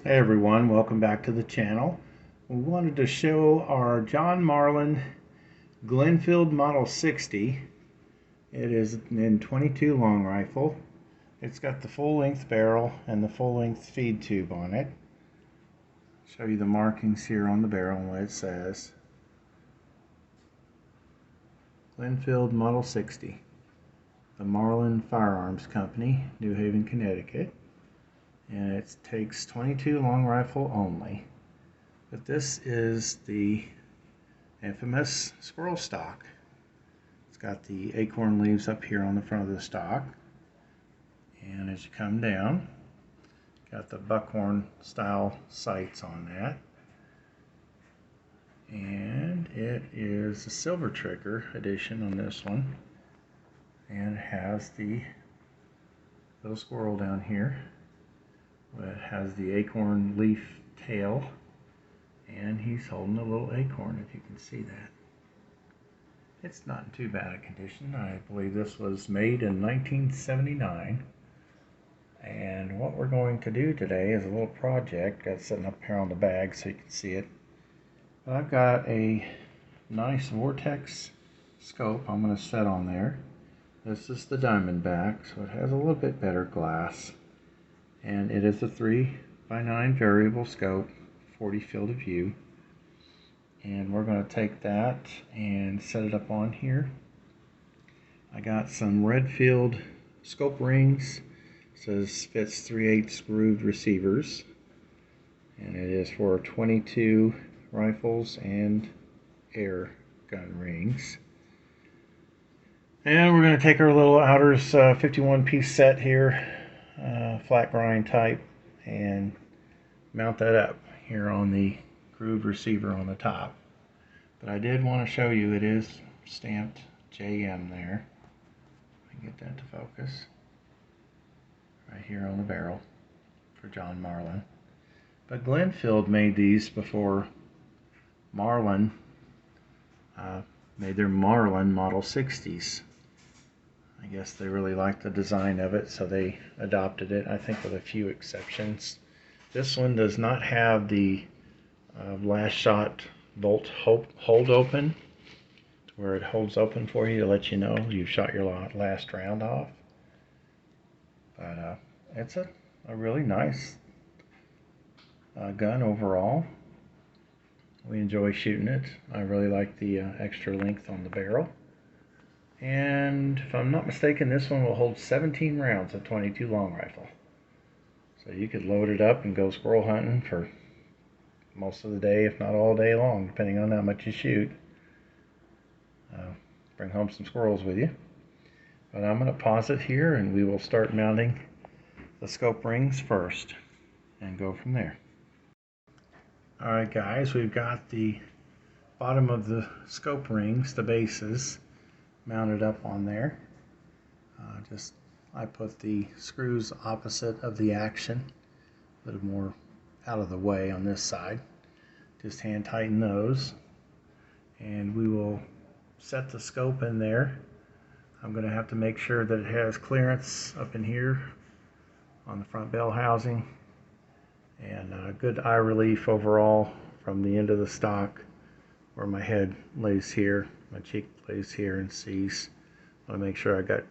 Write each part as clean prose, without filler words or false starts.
Hey everyone, welcome back to the channel. We wanted to show our John Marlin Glenfield Model 60. It is in 22 long rifle. It's got the full length barrel and the full length feed tube on it. Show you the markings here on the barrel and what it says. Glenfield Model 60. The Marlin Firearms Company, New Haven, Connecticut. And it takes 22 long rifle only. But this is the infamous Squirrel stock. It's got the acorn leaves up here on the front of the stock. And as you come down, got the buckhorn style sights on that. And it is a silver trigger edition on this one. And it has the little squirrel down here. It has the acorn leaf tail. And he's holding a little acorn, if you can see that. It's not in too bad a condition. I believe this was made in 1979. And what we're going to do today is a little project. Got it sitting up here on the bag so you can see it. But I've got a nice Vortex scope I'm going to set on there. This is the Diamondback, so it has a little bit better glass. And it is a 3x9 variable scope, 40 field of view. And we're going to take that and set it up on here. I got some Redfield scope rings. It says fits 3/8 grooved receivers. And it is for 22 rifles and air gun rings. And we're going to take our little Outers 51 piece set here, flat grind type, and mount that up here on the grooved receiver on the top. But I did want to show you it is stamped JM there. I can get that to focus. Right here on the barrel for John Marlin. But Glenfield made these before Marlin made their Marlin Model 60s. I guess they really liked the design of it, so they adopted it, I think with a few exceptions. This one does not have the last shot bolt hold open, where it holds open for you to let you know you've shot your last round off. But it's a really nice gun overall. We enjoy shooting it. I really like the extra length on the barrel. And if I'm not mistaken, this one will hold 17 rounds of 22 long rifle. So you could load it up and go squirrel hunting for most of the day, if not all day long, depending on how much you shoot. Bring home some squirrels with you. But I'm going to pause it here and we will start mounting the scope rings first and go from there. Alright guys, we've got the bottom of the scope rings, the bases, mounted up on there. I put the screws opposite of the action, a little more out of the way on this side. Just hand tighten those and we will set the scope in there. I'm going to have to make sure that it has clearance up in here on the front bell housing and good eye relief overall from the end of the stock where my head lays here, my cheek lays here and sees. I want to make sure I got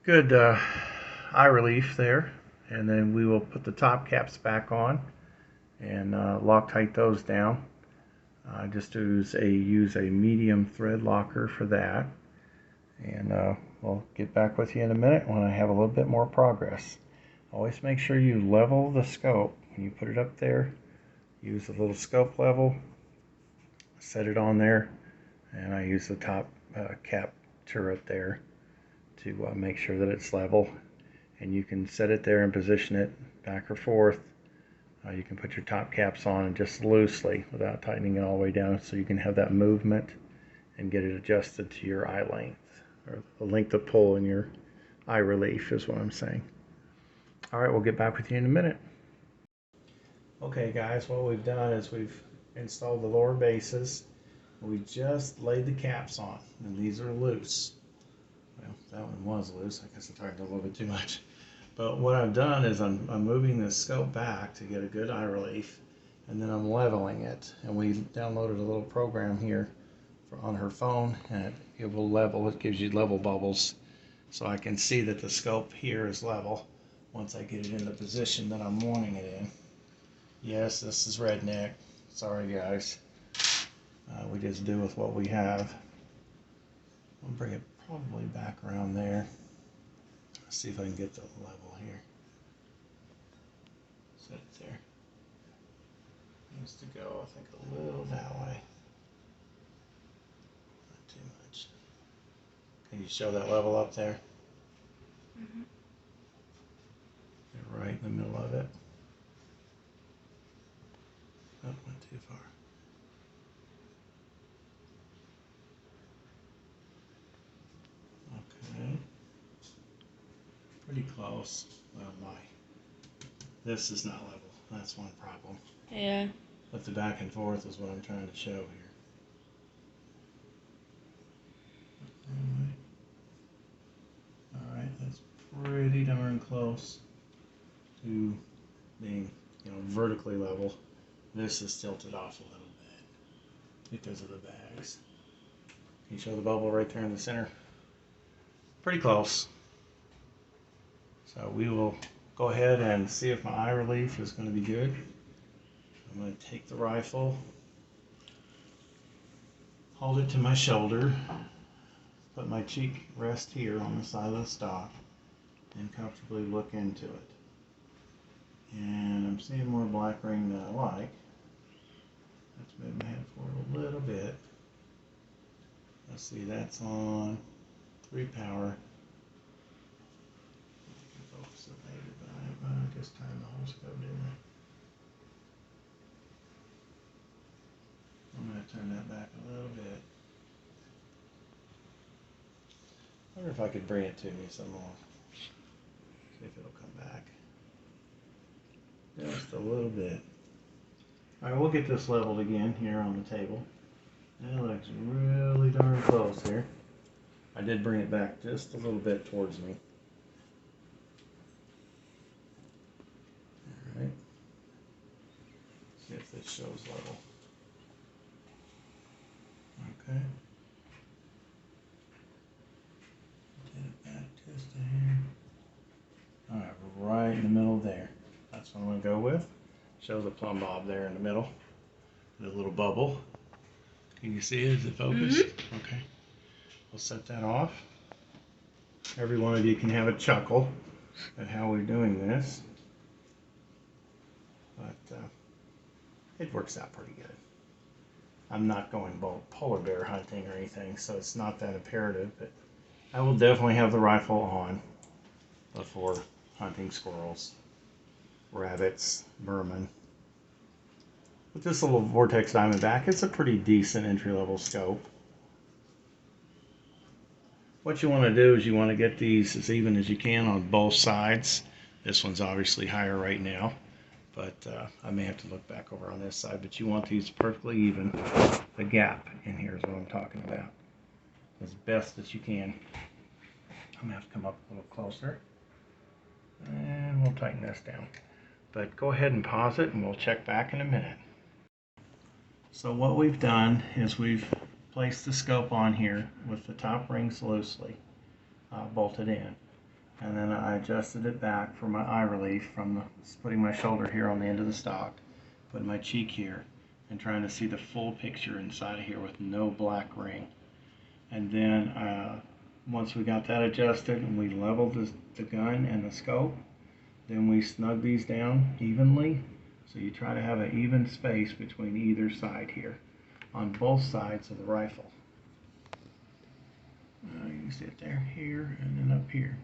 good eye relief there, and then we will put the top caps back on and Loctite those down. Just use a medium thread locker for that, and we'll get back with you in a minute when I have a little bit more progress. Always make sure you level the scope when you put it up there. Use a little scope level, set it on there, and I use the top cap turret there to make sure that it's level. And you can set it there and position it back or forth. You can put your top caps on just loosely without tightening it all the way down, so you can have that movement and get it adjusted to your eye length, or the length of pull in your eye relief is what I'm saying. Alright, we'll get back with you in a minute. Okay guys, what we've done is we've installed the lower bases. We just laid the caps on, and these are loose. Well, that one was loose. I guess I tightened a little bit too much. But what I've done is I'm moving this scope back to get a good eye relief, and then I'm leveling it. And we downloaded a little program here on her phone, and it will level. It gives you level bubbles, so I can see that the scope here is level once I get it in the position that I'm wanting it in. Yes, this is redneck. Sorry, guys. We just do with what we have. I'll bring it probably back around there. Let's see if I can get the level here. Set it there. Needs to go, I think, a little that way. Not too much. Can you show that level up there? Mm-hmm. You're right in the middle of it. Oh, went too far. Okay. Pretty close. Oh my. This is not level. That's one problem. Yeah. But the back and forth is what I'm trying to show here. Anyway. Alright, that's pretty darn close to being, vertically level. This is tilted off a little bit because of the bags. Can you show the bubble right there in the center? Pretty close. So we will go ahead and see if my eye relief is going to be good. I'm going to take the rifle, hold it to my shoulder, put my cheek rest here on the side of the stock, and comfortably look into it. And I'm seeing more black ring than I like. Let's move my head forward a little bit. Let's see, that's on 3 power. I can focus it later, but I just timed the whole scope, didn't I? I'm going to turn that back a little bit. I wonder if I could bring it to me some more. See if it'll come back. Just a little bit. Alright, we'll get this leveled again here on the table. That looks really darn close here. I did bring it back just a little bit towards me. Alright. See if this shows level. Okay. Get it back just a hair. Alright, we're right in the middle there. That's what I'm going to go with. Show the plumb bob there in the middle. The little bubble. Can you see it? Is it focused? Mm-hmm. Okay. We'll set that off. Every one of you can have a chuckle at how we're doing this. But it works out pretty good. I'm not going polar bear hunting or anything, so it's not that imperative, but I will definitely have the rifle on before hunting squirrels, rabbits, vermin. With this little Vortex Diamondback, it's a pretty decent entry-level scope. What you want to do is you want to get these as even as you can on both sides. This one's obviously higher right now, but I may have to look back over on this side, but you want these perfectly even. The gap in here is what I'm talking about. As best as you can. I'm going to have to come up a little closer. And we'll tighten this down. But go ahead and pause it and we'll check back in a minute. So what we've done is we've placed the scope on here with the top rings loosely bolted in. And then I adjusted it back for my eye relief from putting my shoulder here on the end of the stock, putting my cheek here, and trying to see the full picture inside of here with no black ring. And then once we got that adjusted and we leveled the gun and the scope, then we snug these down evenly. So you try to have an even space between either side here on both sides of the rifle. You can see it there, here, and then up here.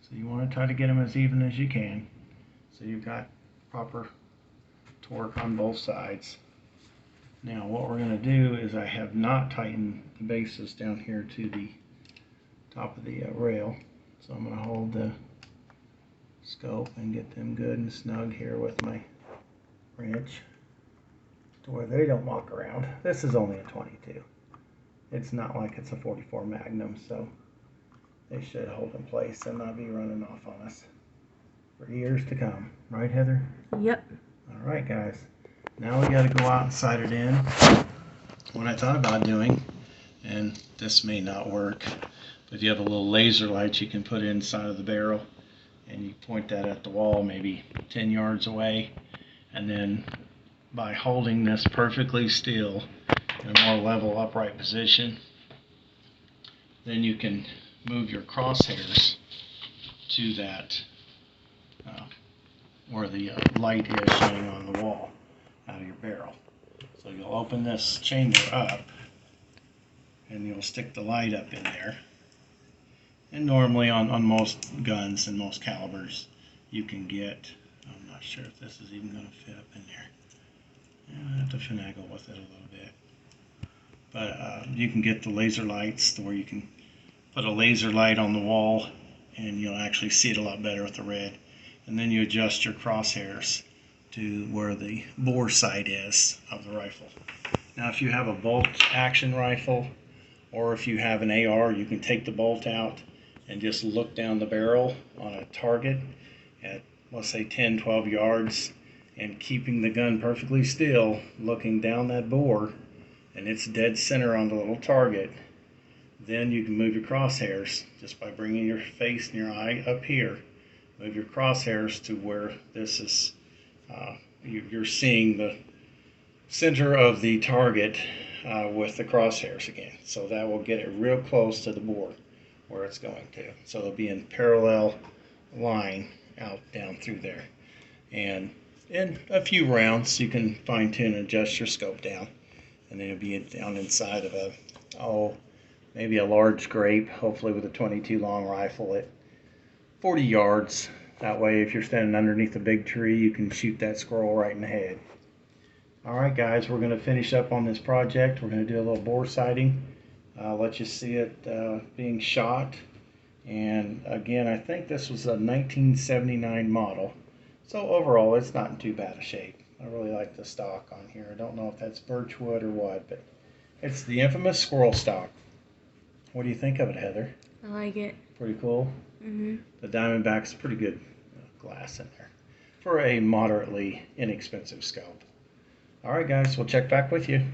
So you want to try to get them as even as you can. So you've got proper torque on both sides. Now what we're going to do is I have not tightened the bases down here to the top of the rail. So I'm going to hold the scope and get them good and snug here with my wrench to where they don't walk around. This is only a 22. It's not like it's a 44 Magnum, so they should hold in place and not be running off on us. for years to come. Right, Heather? Yep. All right, guys. Now we got to go out and sight it in. What I thought about doing, and this may not work, but you have a little laser light you can put inside of the barrel, and you point that at the wall maybe 10 yards away, and then by holding this perfectly still in a more level upright position, then you can move your crosshairs to that where the light is shining on the wall out of your barrel. So you'll open this chamber up and you'll stick the light up in there. And normally on most guns and most calibers you can get, I'm not sure if this is even going to fit up in there. I have to finagle with it a little bit. But you can get the laser lights to where you can put a laser light on the wall and you'll actually see it a lot better with the red. And then you adjust your crosshairs to where the bore sight is of the rifle. Now if you have a bolt action rifle or if you have an AR, you can take the bolt out and just look down the barrel on a target at, let's say, 10, 12 yards, and keeping the gun perfectly still, looking down that bore, and it's dead center on the little target. Then you can move your crosshairs just by bringing your face and your eye up here. Move your crosshairs to where this is, you're seeing the center of the target with the crosshairs again. So that will get it real close to the bore where it's going to. So it'll be in parallel line out down through there. And in a few rounds you can fine tune and adjust your scope down. And then it'll be down inside of a, maybe a large grape, hopefully with a 22 long rifle at 40 yards. That way if you're standing underneath a big tree you can shoot that squirrel right in the head. Alright guys, we're going to finish up on this project. We're going to do a little bore sighting. Let you see it being shot. And again, I think this was a 1979 model. So overall it's not in too bad a shape. I really like the stock on here. I don't know if that's birchwood or what, but it's the infamous squirrel stock. What do you think of it, Heather? I like it. Pretty cool. Mm-hmm. The Diamondback's pretty good glass in there for a moderately inexpensive scope. Alright guys, we'll check back with you.